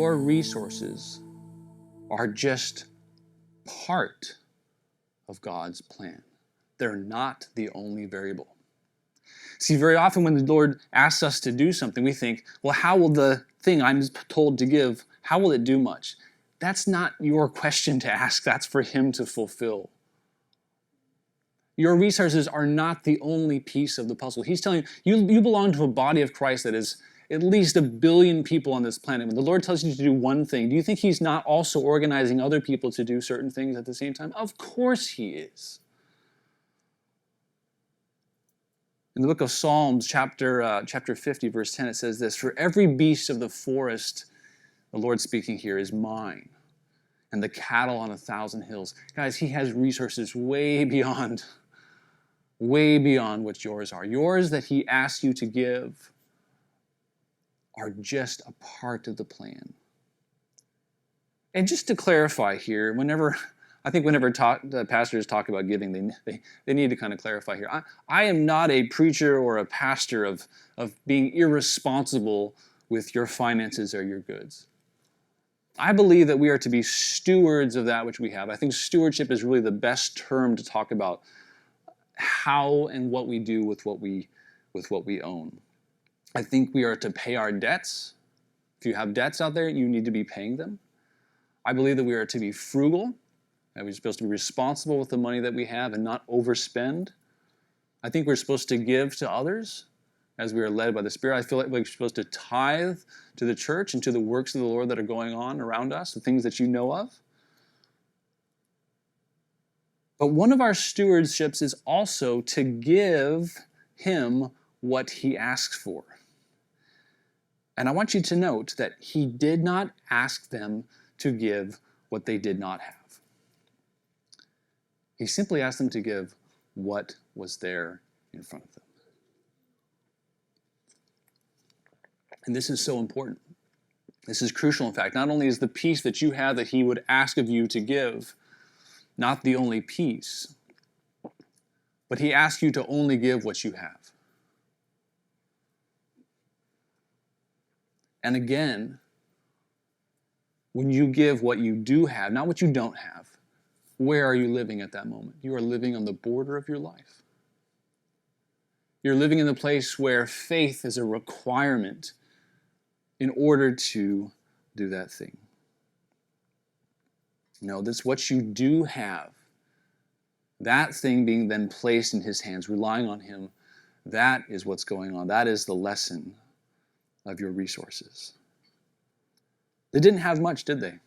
your resources are just part of God's plan. They're not the only variable. See, very often when the Lord asks us to do something, we think, well, how will the thing I'm told to give, how will it do much? That's not your question to ask. That's for Him to fulfill. Your resources are not the only piece of the puzzle. He's telling you belong to a body of Christ that is at least 1 billion people on this planet. When the Lord tells you to do one thing, do you think He's not also organizing other people to do certain things at the same time? Of course He is. In the book of Psalms, chapter 50, verse 10, it says this, "For every beast of the forest," the Lord speaking here, "is mine, and the cattle on 1,000 hills." Guys, He has resources way beyond what yours are. Yours that He asks you to give are just a part of the plan. And just to clarify here, whenever the pastors talk about giving, they need to kind of clarify here. I am not a preacher or a pastor of being irresponsible with your finances or your goods. I believe that we are to be stewards of that which we have. I think stewardship is really the best term to talk about how and what we do with what we own. I think we are to pay our debts. If you have debts out there, you need to be paying them. I believe that we are to be frugal, that we're supposed to be responsible with the money that we have and not overspend. I think we're supposed to give to others as we are led by the Spirit. I feel like we're supposed to tithe to the church and to the works of the Lord that are going on around us, the things that you know of. But one of our stewardships is also to give Him what He asks for. And I want you to note that He did not ask them to give what they did not have. He simply asked them to give what was there in front of them. And this is so important. This is crucial, in fact. Not only is the piece that you have that He would ask of you to give not the only piece, but He asks you to only give what you have. And again, when you give what you do have, not what you don't have, where are you living at that moment? You are living on the border of your life. You're living in the place where faith is a requirement in order to do that thing. No, that's what you do have. That thing being then placed in His hands, relying on Him, that is what's going on. That is the lesson of your resources. They didn't have much, did they?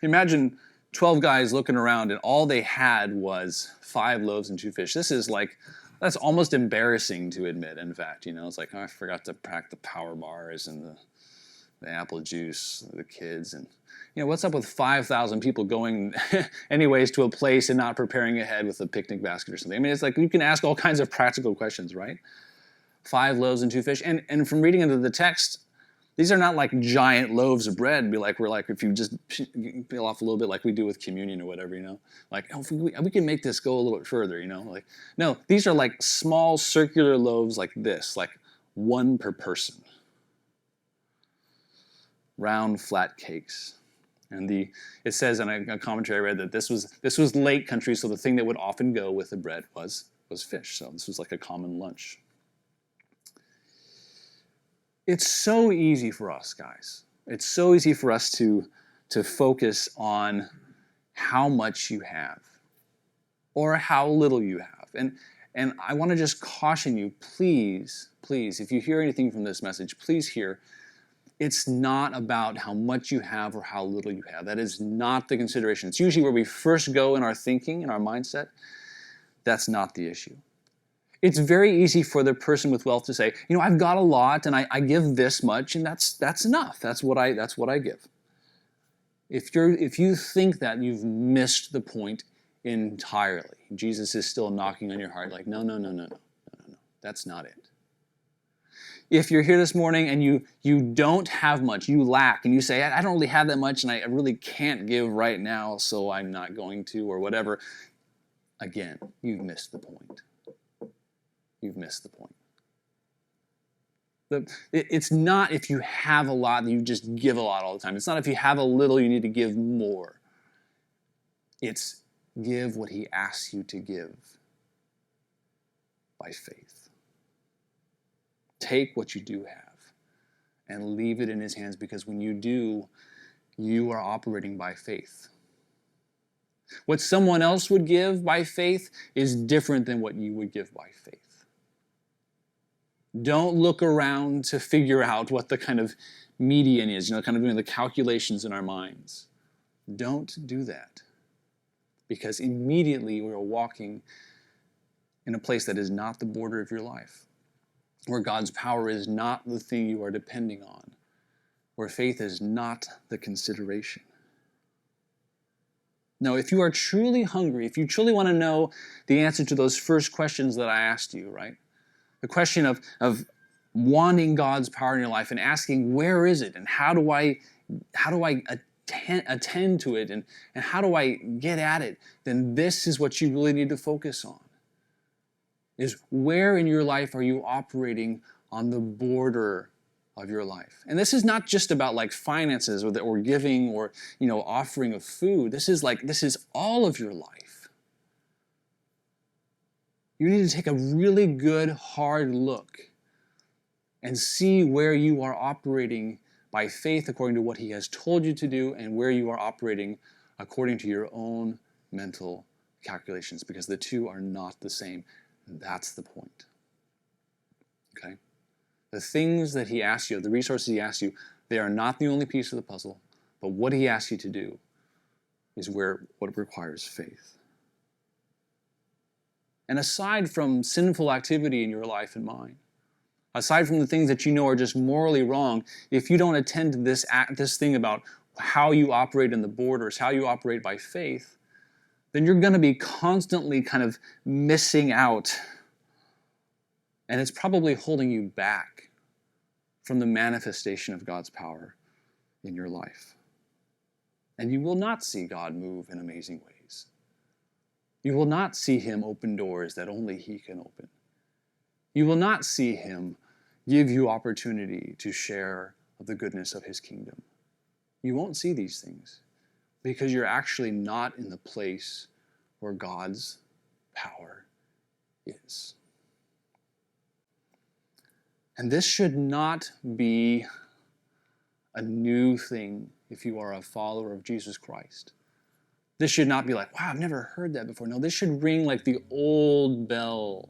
Imagine 12 guys looking around and all they had was 5 loaves and 2 fish. That's almost embarrassing to admit, in fact. It's like, oh, I forgot to pack the power bars and the apple juice, the kids. And, what's up with 5,000 people going anyways to a place and not preparing ahead with a picnic basket or something? I mean, it's like you can ask all kinds of practical questions, right? 5 loaves and 2 fish. And from reading into the text, these are not like giant loaves of bread. We're like, if you just peel off a little bit like we do with communion or whatever, Like, oh, we can make this go a little bit further, Like, no, these are like small circular loaves like this, like 1 per person. Round, flat cakes. And it says in a commentary I read that this was lake country, so the thing that would often go with the bread was fish. So this was like a common lunch. It's so easy for us, guys. It's so easy for us to focus on how much you have or how little you have. And I want to just caution you, please, if you hear anything from this message, please hear, it's not about how much you have or how little you have. That is not the consideration. It's usually where we first go in our thinking, in our mindset. That's not the issue. It's very easy for the person with wealth to say, I've got a lot and I give this much and that's enough. That's what I give. If you think that, you've missed the point entirely. Jesus is still knocking on your heart like, no. That's not it. If you're here this morning and you don't have much, you lack, and you say, I don't really have that much and I really can't give right now, so I'm not going to, or whatever, again, you've missed the point. You've missed the point. It's not if you have a lot that you just give a lot all the time. It's not if you have a little you need to give more. It's give what he asks you to give by faith. Take what you do have and leave it in his hands, because when you do, you are operating by faith. What someone else would give by faith is different than what you would give by faith. Don't look around to figure out what the kind of median is, kind of doing the calculations in our minds. Don't do that, because immediately we are walking in a place that is not the border of your life, where God's power is not the thing you are depending on, where faith is not the consideration. No, if you are truly hungry, if you truly want to know the answer to those first questions that I asked you, right? The question of wanting God's power in your life and asking, where is it? And how do I attend to it? And how do I get at it? Then this is what you really need to focus on. Is where in your life are you operating on the border of your life? And this is not just about like finances or giving or offering of food. This is all of your life. You need to take a really good hard look and see where you are operating by faith according to what he has told you to do, and where you are operating according to your own mental calculations, because the two are not the same. That's the point. Okay? The things that he asks you, the resources he asks you, they are not the only piece of the puzzle, but what he asks you to do is what requires faith. And aside from sinful activity in your life and mine, aside from the things that you know are just morally wrong, if you don't attend to this thing about how you operate in the borders, how you operate by faith, then you're going to be constantly kind of missing out. And it's probably holding you back from the manifestation of God's power in your life. And you will not see God move in amazing ways. You will not see him open doors that only he can open. You will not see him give you opportunity to share of the goodness of his kingdom. You won't see these things because you're actually not in the place where God's power is. And this should not be a new thing if you are a follower of Jesus Christ. This should not be like, wow, I've never heard that before. No, this should ring like the old bell